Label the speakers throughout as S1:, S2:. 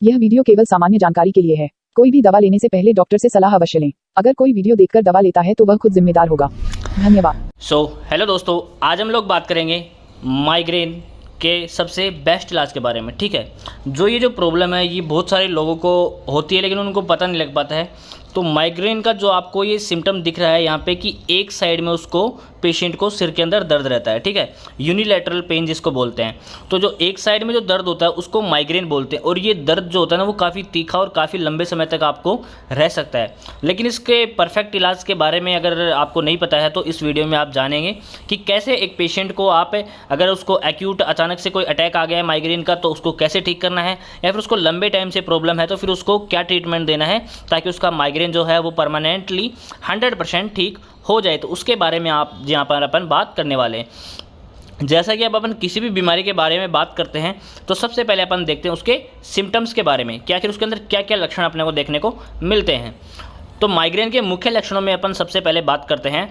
S1: यह वीडियो केवल सामान्य जानकारी के लिए है। कोई भी दवा लेने से पहले डॉक्टर से सलाह अवश्य लें। अगर कोई वीडियो देखकर दवा लेता है तो वह खुद जिम्मेदार होगा। धन्यवाद।
S2: हेलो दोस्तों, आज हम लोग बात करेंगे माइग्रेन के सबसे बेस्ट इलाज के बारे में। ठीक है, जो प्रॉब्लम है ये बहुत सारे लोगों को होती है लेकिन उनको पता नहीं लग पाता है। तो माइग्रेन का जो आपको ये सिम्टम दिख रहा है यहाँ पे कि एक साइड में उसको पेशेंट को सिर के अंदर दर्द रहता है। ठीक है, यूनिलैटरल पेन जिसको बोलते हैं। तो जो एक साइड में जो दर्द होता है उसको माइग्रेन बोलते हैं। और ये दर्द जो होता है ना वो काफ़ी तीखा और काफ़ी लंबे समय तक आपको रह सकता है। लेकिन इसके परफेक्ट इलाज के बारे में अगर आपको नहीं पता है तो इस वीडियो में आप जानेंगे कि कैसे एक पेशेंट को आप अगर उसको एक्यूट अचानक से कोई अटैक आ गया है माइग्रेन का तो उसको कैसे ठीक करना है, या फिर उसको लंबे टाइम से प्रॉब्लम है तो फिर उसको क्या ट्रीटमेंट देना है ताकि उसका माइग्रेन जो है वो परमानेंटली 100% ठीक हो जाए। तो उसके बारे में आप यहाँ पर अपन बात करने वाले हैं। जैसा कि अब अपन किसी भी बीमारी के बारे में बात करते हैं तो सबसे पहले अपन देखते हैं उसके सिम्टम्स के बारे में, क्या आखिर उसके अंदर क्या क्या लक्षण अपने को देखने को मिलते हैं। तो माइग्रेन के मुख्य लक्षणों में अपन सबसे पहले बात करते हैं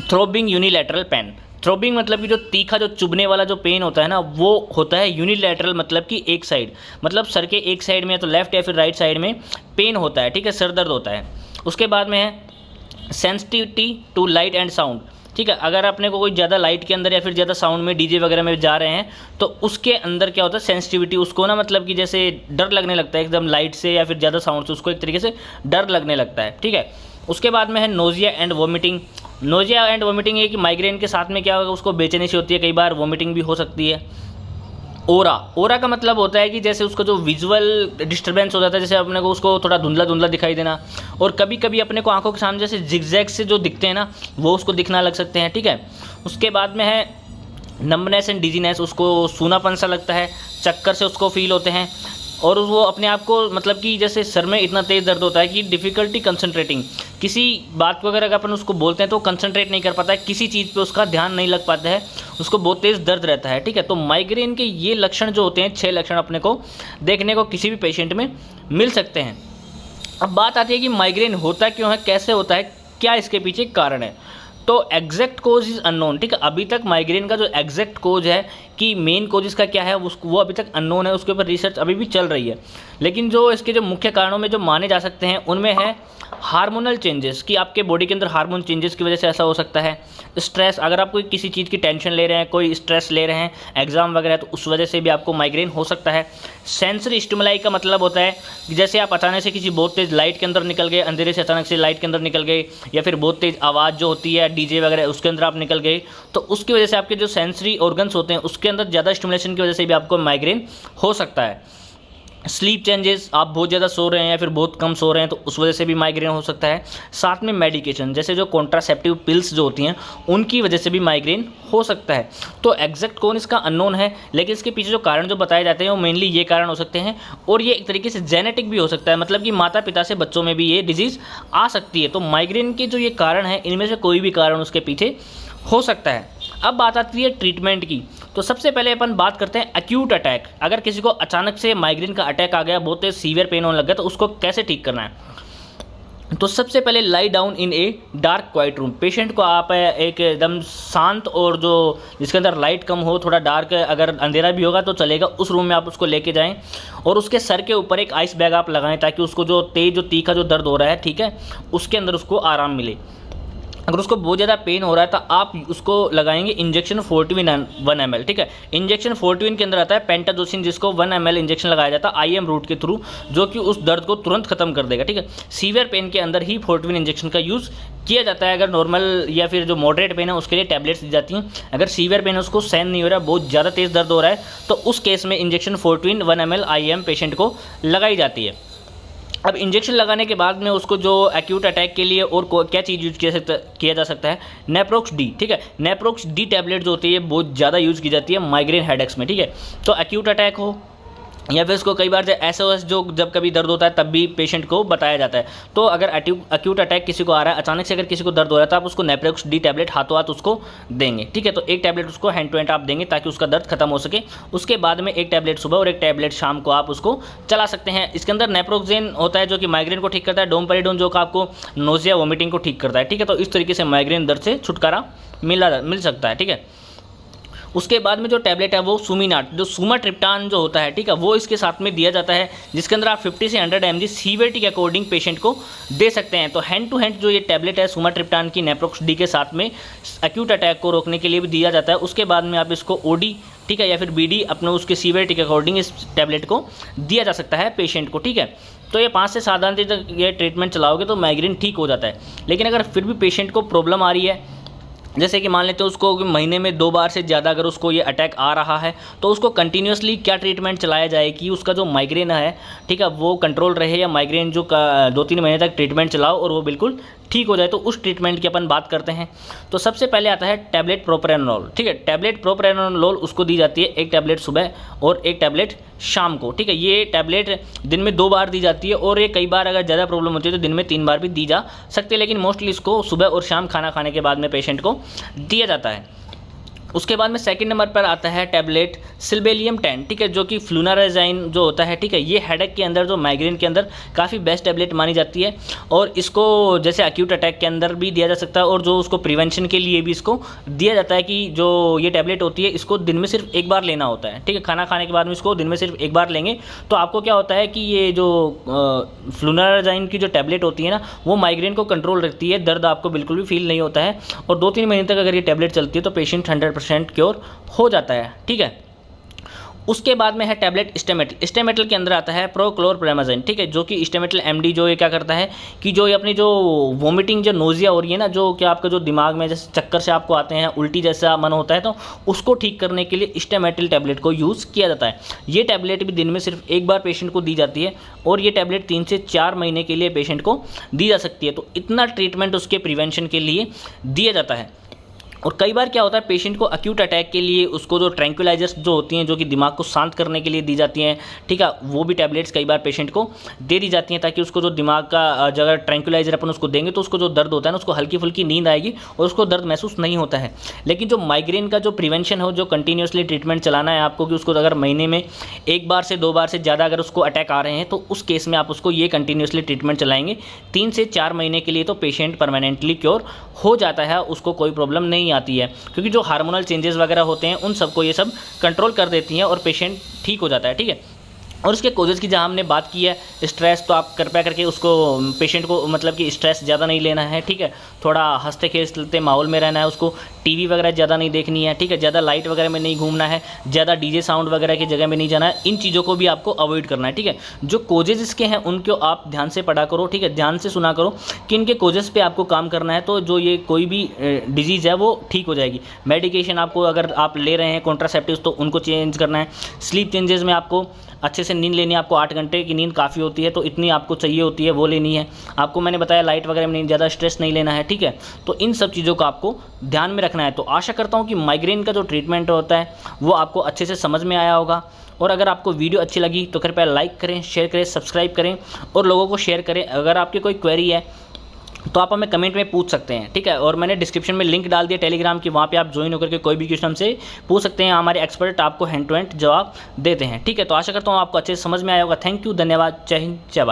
S2: थ्रोबिंग यूनिलैटरल पेन। थ्रोबिंग मतलब कि जो तीखा जो चुभने वाला जो पेन होता है ना वो होता है यूनिलैटरल, मतलब कि एक साइड, मतलब सर के एक साइड में या तो लेफ्ट या फिर राइट साइड में पेन होता है। ठीक है, सर दर्द होता है। उसके बाद में है sensitivity to light and sound. ठीक है, अगर अपने को कोई ज़्यादा लाइट के अंदर या फिर ज़्यादा साउंड में डीजे वगैरह में जा रहे हैं तो उसके अंदर क्या होता है सेंसिटिविटी, उसको ना मतलब कि जैसे डर लगने लगता है एकदम लाइट से या फिर ज़्यादा साउंड से, उसको एक तरीके से डर लगने लगता है। ठीक है, उसके बाद में है nausea and vomiting. Nausea and vomiting ये कि माइग्रेन के साथ में क्या होगा उसको बेचैनी सी होती है, कई बार वोमिटिंग भी हो सकती है। ओरा का मतलब होता है कि जैसे उसका जो विजुअल डिस्टर्बेंस हो जाता है, जैसे अपने को उसको थोड़ा धुंधला धुंधला दिखाई देना, और कभी कभी अपने को आंखों के सामने जैसे जिगजैग से जो दिखते हैं ना वो उसको दिखना लग सकते हैं। ठीक है, उसके बाद में है नंबनेस एंड डिजीनेस, उसको सूनापन सा लगता है, चक्कर से उसको फील होते हैं, और वो अपने आप को मतलब कि जैसे सर में इतना तेज़ दर्द होता है कि डिफ़िकल्टी कंसंट्रेटिंग, किसी बात को अगर अपन उसको बोलते हैं तो कंसंट्रेट नहीं कर पाता है, किसी चीज़ पे उसका ध्यान नहीं लग पाता है, उसको बहुत तेज़ दर्द रहता है। ठीक है, तो माइग्रेन के ये लक्षण जो होते हैं 6 लक्षण अपने को देखने को किसी भी पेशेंट में मिल सकते हैं। अब बात आती है कि माइग्रेन होता क्यों है, कैसे होता है, क्या इसके पीछे कारण है। तो एग्जैक्ट कोज इज़ अननोन। ठीक है, अभी तक माइग्रेन का जो एग्जैक्ट कोज है कि मेन कोज इसका क्या है वो अभी तक अननोन है, उसके ऊपर रिसर्च अभी भी चल रही है। लेकिन जो इसके जो मुख्य कारणों में जो माने जा सकते हैं उनमें है हार्मोनल चेंजेस, कि आपके बॉडी के अंदर हार्मोन चेंजेस की वजह से ऐसा हो सकता है। स्ट्रेस, अगर आप कोई किसी चीज़ की टेंशन ले रहे हैं, कोई स्ट्रेस ले रहे हैं एग्जाम वगैरह, तो उस वजह से भी आपको माइग्रेन हो सकता है। सेंसरी स्टिमुलाई का मतलब होता है कि जैसे आप अचानक से किसी बहुत तेज़ लाइट के अंदर निकल गए, अंधेरे से अचानक से लाइट के अंदर निकल गए, या फिर बहुत तेज़ आवाज़ जो होती है डीजे वगैरह उसके अंदर आप निकल गए, तो उसकी वजह से आपके जो सेंसरी ऑर्गन्स होते हैं उसके अंदर ज़्यादा स्टिमुलेशन की वजह से भी आपको माइग्रेन हो सकता है। स्लीप चेंजेस, आप बहुत ज़्यादा सो रहे हैं या फिर बहुत कम सो रहे हैं तो उस वजह से भी माइग्रेन हो सकता है। साथ में मेडिकेशन, जैसे जो कॉन्ट्रासेप्टिव पिल्स जो होती हैं उनकी वजह से भी माइग्रेन हो सकता है। तो एग्जैक्ट कौन इसका अननोन है, लेकिन इसके पीछे जो कारण जो बताए जाते हैं वो मेनली ये कारण हो सकते हैं, और ये एक तरीके से जेनेटिक भी हो सकता है, मतलब कि माता पिता से बच्चों में भी ये डिजीज़ आ सकती है। तो माइग्रेन के जो ये कारण है इनमें से कोई भी कारण उसके पीछे हो सकता है। अब बात आती है ट्रीटमेंट की। तो सबसे पहले अपन बात करते हैं एक्यूट अटैक। अगर किसी को अचानक से माइग्रेन का अटैक आ गया, बहुत तेज सीवियर पेन होने लग गया, तो उसको कैसे ठीक करना है। तो सबसे पहले lie down in a dark quiet room. Patient को आप एक एकदम शांत और जो जिसके अंदर लाइट कम हो, थोड़ा डार्क, अगर अंधेरा भी होगा तो चलेगा, उस रूम में आप उसको लेके जाएं और उसके सर के ऊपर एक आइस बैग आप लगाएं ताकि उसको जो तेज जो तीखा जो दर्द हो रहा है, ठीक है, उसके अंदर उसको आराम मिले। अगर उसको बहुत ज़्यादा पेन हो रहा है तो आप उसको लगाएंगे इंजेक्शन 1 ml। ठीक है, इंजेक्शन 1 के अंदर आता है पेंटाजोसिन, जिसको 1 ml इंजेक्शन लगाया जाता है IM रूट के थ्रू, जो कि उस दर्द को तुरंत खत्म कर देगा। ठीक है, सीवियर पेन के अंदर ही 1 इंजेक्शन का यूज़ किया जाता है। अगर नॉर्मल या फिर जो मॉडरेट पेन है उसके लिए टैबलेट्स दी जाती हैं। अगर सीवियर पेन है उसको सहन नहीं हो रहा, बहुत ज़्यादा तेज़ दर्द हो रहा है, तो उस केस में इंजेक्शन 1 ml IM पेशेंट को लगाई जाती है। अब इंजेक्शन लगाने के बाद में उसको जो एक्यूट अटैक के लिए और क्या चीज़ यूज़ किया जा सकता है, नेप्रोक्स डी। ठीक है, नेप्रोक्स डी टैबलेट जो होती है बहुत ज़्यादा यूज़ की जाती है माइग्रेन हेडेक्स में। ठीक है, तो एक्यूट अटैक हो या फिर इसको कई बार SOS जो जब कभी दर्द होता है तब भी पेशेंट को बताया जाता है। तो अगर एक्यूट अटैक किसी को आ रहा है, अचानक से अगर किसी को दर्द हो रहा है तो आप उसको नेप्रोक्स डी टैबलेट हाथों हाथ उसको देंगे। ठीक है, तो एक टैबलेट उसको हैंड टू हैंड आप देंगे ताकि उसका दर्द खत्म हो सके। उसके बाद में एक टैबलेट सुबह और एक टैबलेट शाम को आप उसको चला सकते हैं। इसके अंदर नेप्रोक्सेन होता है जो कि माइग्रेन को ठीक करता है, डोमपेरिडोन जो कि आपको नोजिया वोमिटिंग को ठीक करता है। ठीक है, तो इस तरीके से माइग्रेन दर्द से छुटकारा मिल सकता है। ठीक है, उसके बाद में जो टैबलेट है वो सुमिनाट, जो सुमाट्रिप्टान जो होता है, ठीक है, वो इसके साथ में दिया जाता है, जिसके अंदर आप 50 से 100 mg सीवियरिटी के अकॉर्डिंग पेशेंट को दे सकते हैं। तो हैंड टू हैंड जो ये टैबलेट है सुमाट्रिप्टान की नेप्रोक्स डी के साथ में एक्यूट अटैक को रोकने के लिए भी दिया जाता है। उसके बाद में आप इसको ओडी, ठीक है, या फिर बीडी अपने उसके सीवियरिटी के अकॉर्डिंग इस टैबलेट को दिया जा सकता है पेशेंट को, ठीक है। तो ये 5 से 7 दिन तक ये ट्रीटमेंट चलाओगे तो माइग्रेन ठीक हो जाता है। लेकिन अगर फिर भी पेशेंट को प्रॉब्लम आ रही है, जैसे कि मान लेते हैं उसको महीने में 2 बार से ज़्यादा अगर उसको ये अटैक आ रहा है, तो उसको कंटिन्यूसली क्या ट्रीटमेंट चलाया जाए कि उसका जो माइग्रेन है, ठीक है, वो कंट्रोल रहे, या माइग्रेन जो 2-3 महीने तक ट्रीटमेंट चलाओ और वो बिल्कुल ठीक हो जाए। तो उस ट्रीटमेंट की अपन बात करते हैं। तो सबसे पहले आता है टैबलेट प्रोप्रानोल, ठीक है। टैबलेट प्रोप्रानोल उसको दी जाती है, एक टैबलेट सुबह और एक टैबलेट शाम को, ठीक है। ये टैबलेट दिन में 2 बार दी जाती है, और ये कई बार अगर ज़्यादा प्रॉब्लम होती है तो दिन में 3 बार भी दी जा सकती है, लेकिन मोस्टली इसको सुबह और शाम खाना खाने के बाद में पेशेंट को दिया जाता है। उसके बाद में सेकंड नंबर पर आता है टैबलेट सिल्बेलियम 10, ठीक है, जो कि फ्लूनाराजाइन जो होता है, ठीक है। ये हेडेक के अंदर, जो माइग्रेन के अंदर काफ़ी बेस्ट टैबलेट मानी जाती है, और इसको जैसे एक्यूट अटैक के अंदर भी दिया जा सकता है, और जो उसको प्रिवेंशन के लिए भी इसको दिया जाता है कि जो ये टैबलेट होती है इसको दिन में सिर्फ एक बार लेना होता है, ठीक है। खाना खाने के बाद में इसको दिन में सिर्फ एक बार लेंगे तो आपको क्या होता है कि ये जो फ्लूनाराजाइन की जो टैबलेट होती है ना, वो माइग्रेन को कंट्रोल रखती है, दर्द आपको बिल्कुल भी फील नहीं होता है, और 2-3 महीने तक अगर ये टैबलेट चलती है तो पेशेंट 100% क्योर हो जाता है, ठीक है। उसके बाद में है टैबलेट स्टेमेटल। स्टेमेटल के अंदर आता है प्रोक्लोरप्रेमाज़ाइन, ठीक है, जो कि स्टेमेटल एमडी जो ये क्या करता है कि जो ये अपनी जो वोमिटिंग, जो नोजिया हो रही है ना, जो क्या आपका जो दिमाग में जैसे चक्कर से आपको आते हैं, उल्टी जैसा मन होता है, तो उसको ठीक करने के लिए स्टेमेटल टैबलेट को यूज़ किया जाता है। ये टैबलेट भी दिन में सिर्फ एक बार पेशेंट को दी जाती है, और ये टैबलेट 3 से 4 महीने के लिए पेशेंट को दी जा सकती है। तो इतना ट्रीटमेंट उसके प्रिवेंशन के लिए दिया जाता है। और कई बार क्या होता है, पेशेंट को अक्यूट अटैक के लिए उसको जो ट्रैंक्विलाइजर्स जो होती हैं, जो कि दिमाग को शांत करने के लिए दी जाती हैं, ठीक है, वो भी टैबलेट्स कई बार पेशेंट को दे दी जाती हैं, ताकि उसको जो दिमाग का अगर ट्रैंक्विलाइजर अपन उसको देंगे तो उसको जो दर्द होता है ना, उसको हल्की फुल्की नींद आएगी और उसको दर्द महसूस नहीं होता है। लेकिन जो माइग्रेन का जो प्रिवेंशन हो, जो कंटिन्यूसली ट्रीटमेंट चलाना है आपको, कि उसको अगर महीने में 1 बार से 2 बार से ज़्यादा अगर उसको अटैक आ रहे हैं, तो उस केस में आप उसको ये कंटिन्यूसली ट्रीटमेंट चलाएंगे 3 से 4 महीने के लिए, तो पेशेंट परमानेंटली क्योर हो जाता है, उसको कोई प्रॉब्लम नहीं आती है, क्योंकि जो हार्मोनल चेंजेस वगैरह होते हैं उन सबको ये सब कंट्रोल कर देती हैं और पेशेंट ठीक हो जाता है, ठीक है। और उसके कोजेज़ की जहाँ हमने बात की है, स्ट्रेस, तो आप कृपया करके उसको पेशेंट को मतलब कि स्ट्रेस ज़्यादा नहीं लेना है, ठीक है। थोड़ा हंसते खेलते माहौल में रहना है, उसको टीवी वगैरह ज़्यादा नहीं देखनी है, ठीक है। ज़्यादा लाइट वगैरह में नहीं घूमना है, ज़्यादा डीजे साउंड वगैरह की जगह में नहीं जाना है, इन चीज़ों को भी आपको अवॉइड करना है, ठीक है। जो कोजेज़ इसके हैं उनको आप ध्यान से पढ़ा करो, ठीक है, ध्यान से सुना करो कि इनके कोजेज़ पे आपको काम करना है, तो जो ये कोई भी डिजीज़ है वो ठीक हो जाएगी। मेडिकेशन आपको अगर आप ले रहे हैं कॉन्ट्रासेप्टिव्स, तो उनको चेंज करना है। स्लीप चेंजेस में आपको अच्छे से नींद लेनी है, आपको 8 घंटे की नींद काफ़ी होती है, तो इतनी आपको चाहिए होती है, वो लेनी है आपको। मैंने बताया लाइट वगैरह में नहीं, ज़्यादा स्ट्रेस नहीं लेना है, ठीक है। तो इन सब चीज़ों को आपको ध्यान में रखना है। तो आशा करता हूँ कि माइग्रेन का जो ट्रीटमेंट होता है वो आपको अच्छे से समझ में आया होगा। और अगर आपको वीडियो अच्छी लगी तो कृपया लाइक करें, शेयर करें, सब्सक्राइब करें और लोगों को शेयर करें। अगर आपकी कोई क्वेरी है तो आप हमें कमेंट में पूछ सकते हैं, ठीक है। और मैंने डिस्क्रिप्शन में लिंक डाल दिया टेलीग्राम की, वहाँ पे आप ज्वाइन होकर के कोई भी क्वेश्चन हमसे पूछ सकते हैं। हमारे एक्सपर्ट आपको हैंड टू हैंड जवाब देते हैं, ठीक है। तो आशा करता हूँ आपको अच्छे से समझ में आया होगा। थैंक यू, धन्यवाद, जय हिंद, जय भारत।